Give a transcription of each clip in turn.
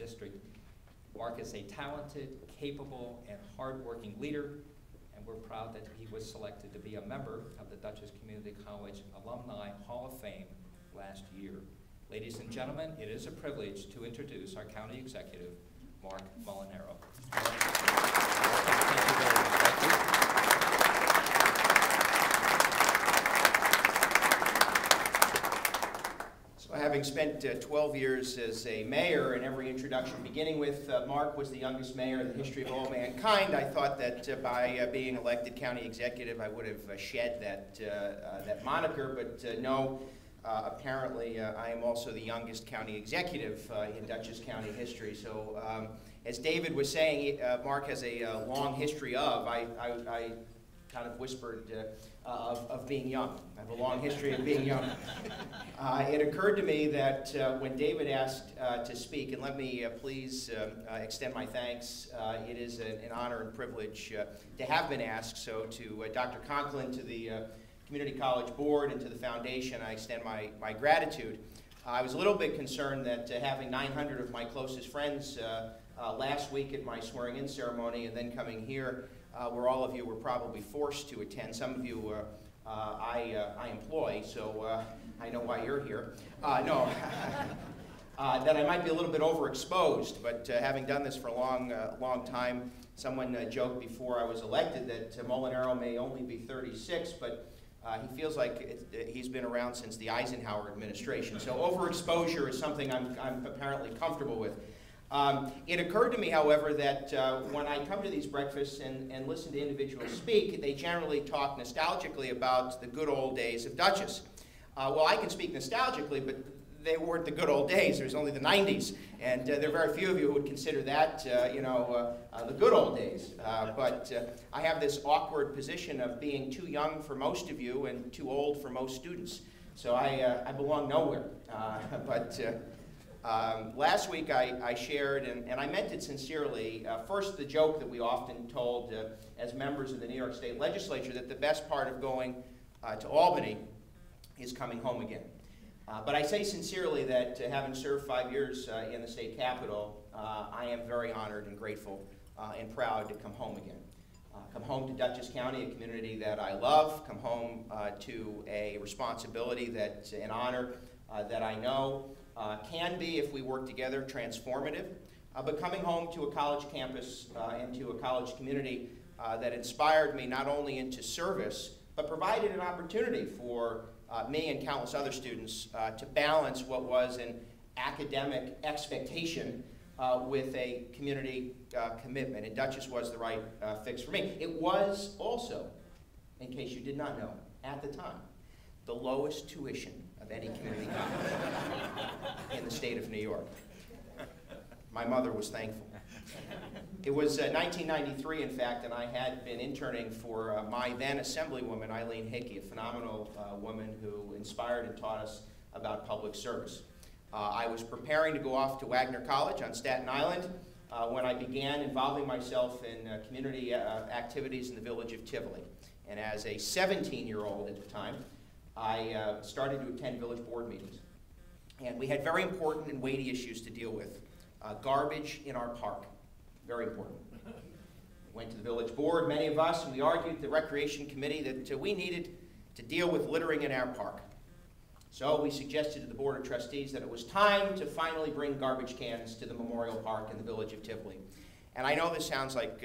district. Mark is a talented, capable, and hardworking leader, and we're proud that he was selected to be a member of the Dutchess Community College Alumni Hall of Fame last year. Ladies and gentlemen, it is a privilege to introduce our County Executive, Mark Molinaro. Thank you very much. Thank you. Having spent 12 years as a mayor, in every introduction beginning with Mark was the youngest mayor in the history of all mankind, I thought that by being elected county executive I would have shed that moniker, but no, apparently I am also the youngest county executive in Dutchess County history. So as David was saying, Mark has a long history of, I kind of whispered of being young. I have a long history of being young. It occurred to me that when David asked to speak, and let me please extend my thanks, it is an honor and privilege to have been asked. So to Dr. Conklin, to the Community College Board, and to the Foundation, I extend my gratitude. I was a little bit concerned that having 900 of my closest friends last week at my swearing-in ceremony and then coming here, where all of you were probably forced to attend. Some of you I employ, so I know why you're here. No, that I might be a little bit overexposed, but having done this for a long time, someone joked before I was elected that Molinaro may only be 36, but he feels like he's been around since the Eisenhower administration. So overexposure is something I'm apparently comfortable with. It occurred to me, however, that when I come to these breakfasts and listen to individuals speak, they generally talk nostalgically about the good old days of Dutchess. Well, I can speak nostalgically, but they weren't the good old days. There was only the 90s, and there are very few of you who would consider that, the good old days. But I have this awkward position of being too young for most of you and too old for most students. So I belong nowhere. Last week I shared, and I meant it sincerely, first the joke that we often told as members of the New York State Legislature, that the best part of going to Albany is coming home again. But I say sincerely that having served 5 years in the state capitol, I am very honored and grateful and proud to come home again. Come home to Dutchess County, a community that I love, come home to a responsibility that's an honor that I know can be, if we work together, transformative, but coming home to a college campus and to a college community that inspired me not only into service, but provided an opportunity for me and countless other students to balance what was an academic expectation with a community commitment. And Dutchess was the right fix for me. It was also, in case you did not know, at the time, the lowest tuition of any community college in the state of New York. My mother was thankful. It was 1993, in fact, and I had been interning for my then Assemblywoman, Eileen Hickey, a phenomenal woman who inspired and taught us about public service. I was preparing to go off to Wagner College on Staten Island when I began involving myself in community activities in the village of Tivoli. And as a 17-year-old at the time, I started to attend village board meetings. And we had very important and weighty issues to deal with. Garbage in our park, very important. We went to the village board, many of us, and we argued at the recreation committee that we needed to deal with littering in our park. So we suggested to the Board of Trustees that it was time to finally bring garbage cans to the Memorial Park in the village of Tivoli. And I know this sounds like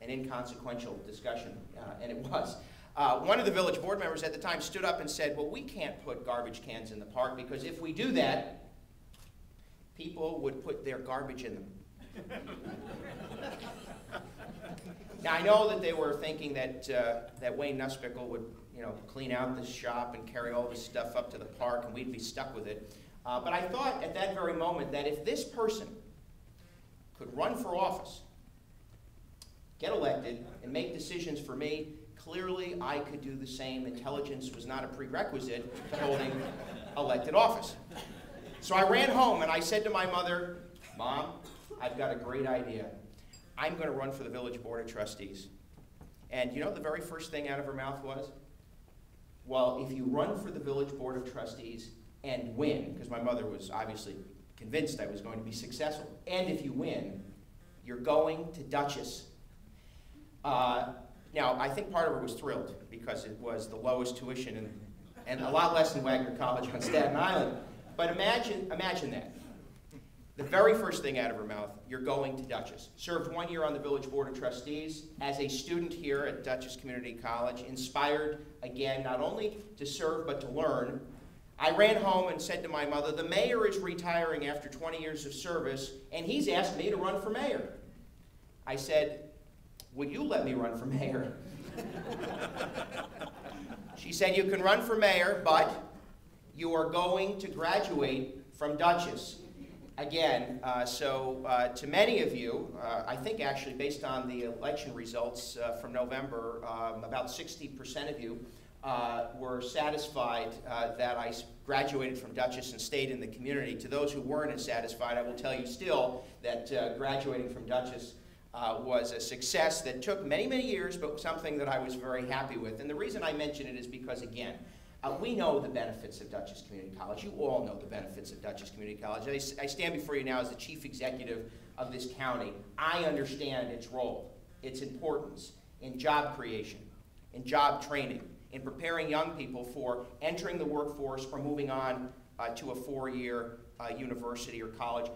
an inconsequential discussion, and it was. One of the village board members at the time stood up and said, well, we can't put garbage cans in the park because if we do that, people would put their garbage in them. Now, I know that they were thinking that Wayne Nussbickle would clean out the shop and carry all this stuff up to the park and we'd be stuck with it. But I thought at that very moment that if this person could run for office, get elected, and make decisions for me, clearly I could do the same. Intelligence was not a prerequisite to holding elected office. So I ran home and I said to my mother, Mom, I've got a great idea. I'm going to run for the Village Board of Trustees. And you know the very first thing out of her mouth was? Well, if you run for the Village Board of Trustees and win, because my mother was obviously convinced I was going to be successful. And if you win, you're going to Dutchess. Now, I think part of her was thrilled because it was the lowest tuition and a lot less than Wagner College on Staten Island. But imagine that. The very first thing out of her mouth, you're going to Dutchess. Served 1 year on the Village Board of Trustees as a student here at Dutchess Community College, inspired, again, not only to serve but to learn. I ran home and said to my mother, the mayor is retiring after 20 years of service, and he's asked me to run for mayor. I said, would you let me run for mayor? She said, you can run for mayor, but you are going to graduate from Dutchess. Again, to many of you, I think actually based on the election results from November, about 60% of you were satisfied that I graduated from Dutchess and stayed in the community. To those who weren't as satisfied, I will tell you still that graduating from Dutchess was a success that took many, many years, but something that I was very happy with. And the reason I mention it is because, again, we know the benefits of Dutchess Community College. You all know the benefits of Dutchess Community College. I stand before you now as the chief executive of this county. I understand its role, its importance in job creation, in job training, in preparing young people for entering the workforce or moving on to a 4-year university or college,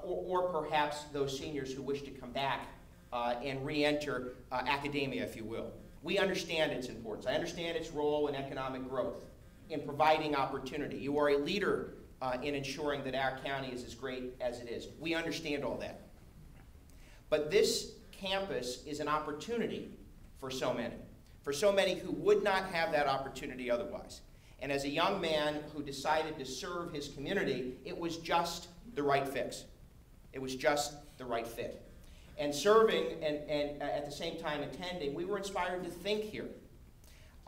or perhaps those seniors who wish to come back and re-enter academia, if you will. We understand its importance. I understand its role in economic growth, in providing opportunity. You are a leader in ensuring that our county is as great as it is. We understand all that. But this campus is an opportunity for so many who would not have that opportunity otherwise. And as a young man who decided to serve his community, it was just the right fix. It was just the right fit. And serving and at the same time attending, we were inspired to think here.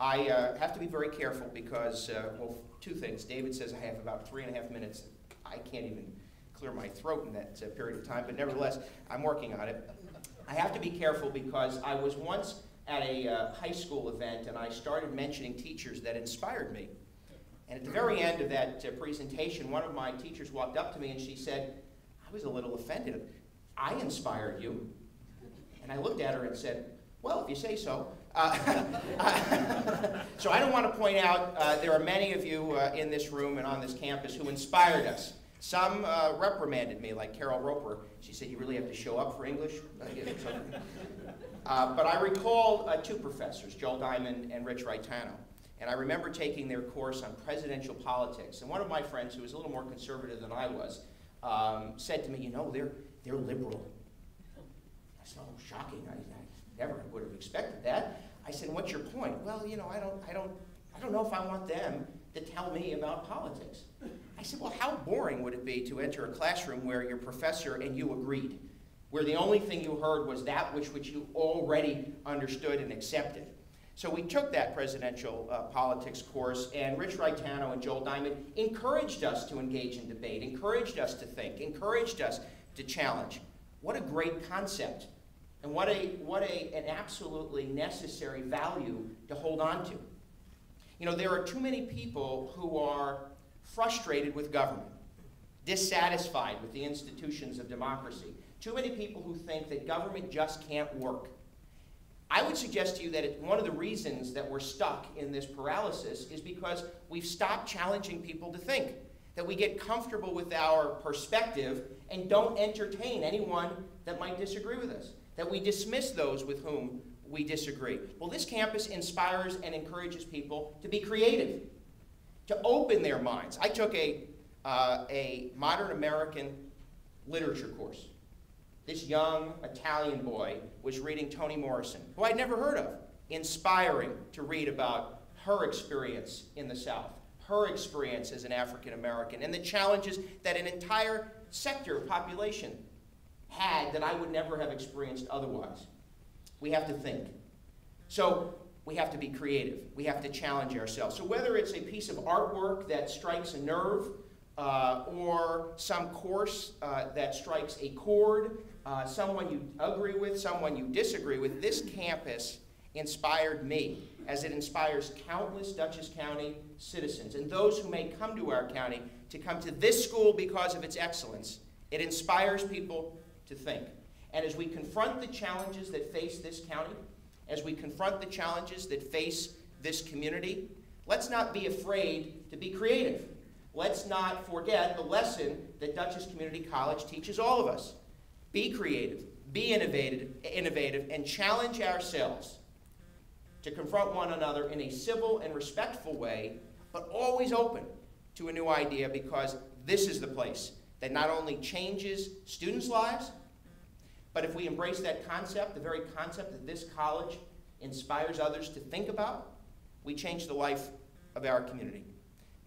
I have to be very careful because, well, two things. David says I have about 3.5 minutes. I can't even clear my throat in that period of time, but nevertheless, I'm working on it. I have to be careful because I was once at a high school event and I started mentioning teachers that inspired me. And at the very end of that presentation, one of my teachers walked up to me and she said, I was a little offended. I inspired you. And I looked at her and said, well, if you say so. So I don't want to point out there are many of you in this room and on this campus who inspired us. Some reprimanded me, like Carol Roper. She said, you really have to show up for English? But I recall two professors, Joel Diamond and Rich Raitano. And I remember taking their course on presidential politics. And one of my friends, who was a little more conservative than I was, said to me, you know, they're liberal. I said, oh, shocking. I never would have expected that. I said, what's your point? Well, you know, I don't know if I want them to tell me about politics. I said, well, how boring would it be to enter a classroom where your professor and you agreed, where the only thing you heard was that which you already understood and accepted. So we took that presidential politics course, and Rich Raitano and Joel Diamond encouraged us to engage in debate, encouraged us to think, encouraged us to challenge. What a great concept, and what an absolutely necessary value to hold on to. You know, there are too many people who are frustrated with government, dissatisfied with the institutions of democracy. Too many people who think that government just can't work. I would suggest to you that one of the reasons that we're stuck in this paralysis is because we've stopped challenging people to think, that we get comfortable with our perspective and don't entertain anyone that might disagree with us, that we dismiss those with whom we disagree. Well, this campus inspires and encourages people to be creative, to open their minds. I took a modern American literature course. This young Italian boy was reading Toni Morrison, who I'd never heard of, inspiring to read about her experience in the South, her experience as an African American, and the challenges that an entire sector of population had that I would never have experienced otherwise. We have to think. So we have to be creative. We have to challenge ourselves. So whether it's a piece of artwork that strikes a nerve, or some course that strikes a chord, someone you agree with, someone you disagree with, this campus inspired me, as it inspires countless Dutchess County citizens and those who may come to our county to come to this school because of its excellence. It inspires people to think. And as we confront the challenges that face this county, as we confront the challenges that face this community, let's not be afraid to be creative. Let's not forget the lesson that Dutchess Community College teaches all of us. Be creative, be innovative, and challenge ourselves to confront one another in a civil and respectful way, but always open to a new idea, because this is the place that not only changes students' lives, but if we embrace that concept, the very concept that this college inspires others to think about, we change the life of our community.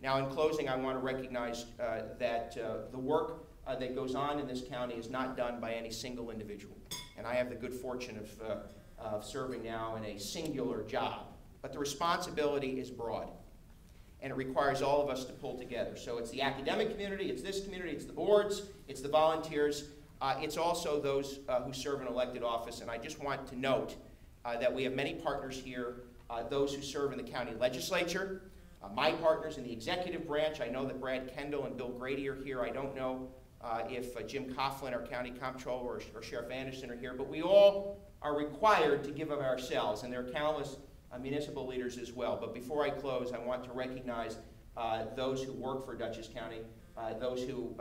Now, in closing, I want to recognize that the work that goes on in this county is not done by any single individual. And I have the good fortune of serving now in a singular job. But the responsibility is broad, and it requires all of us to pull together. So it's the academic community, it's this community, it's the boards, it's the volunteers, it's also those who serve in elected office. And I just want to note that we have many partners here, those who serve in the county legislature, my partners in the executive branch. I know that Brad Kendall and Bill Grady are here. I don't know if Jim Coughlin, our county comptroller, or Sheriff Anderson are here, but we all are required to give of ourselves, and there are countless municipal leaders as well. But before I close, I want to recognize those who work for Dutchess County, those who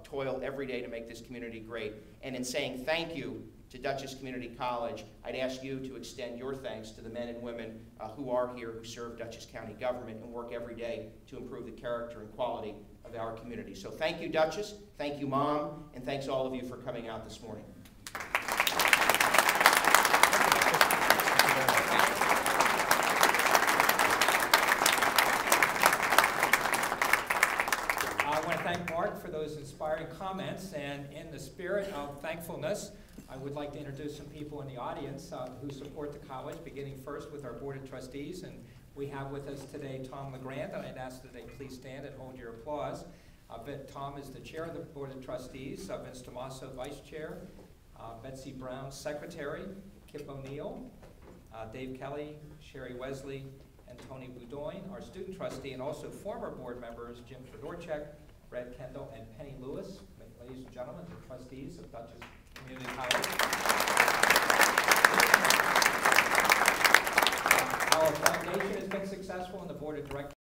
toil every day to make this community great. And in saying thank you to Dutchess Community College, I'd ask you to extend your thanks to the men and women who are here, who serve Dutchess County government and work every day to improve the character and quality of our community. So thank you, Dutchess, thank you, Mom, and thanks all of you for coming out this morning. I want to thank Mark for those inspiring comments, and in the spirit of thankfulness, I would like to introduce some people in the audience who support the college, beginning first with our Board of Trustees. And we have with us today Tom LeGrand, and I'd ask that they please stand and hold your applause. Tom is the Chair of the Board of Trustees, Vince Tomaso, Vice Chair, Betsy Brown, Secretary, Kip O'Neill, Dave Kelly, Sherry Wesley, and Tony Boudoin, our Student Trustee, and also former board members Jim Fedorchak, Brad Kendall, and Penny Lewis. Ladies and gentlemen, the trustees of Dutchess Community College. Our foundation has been successful, and the Board of Directors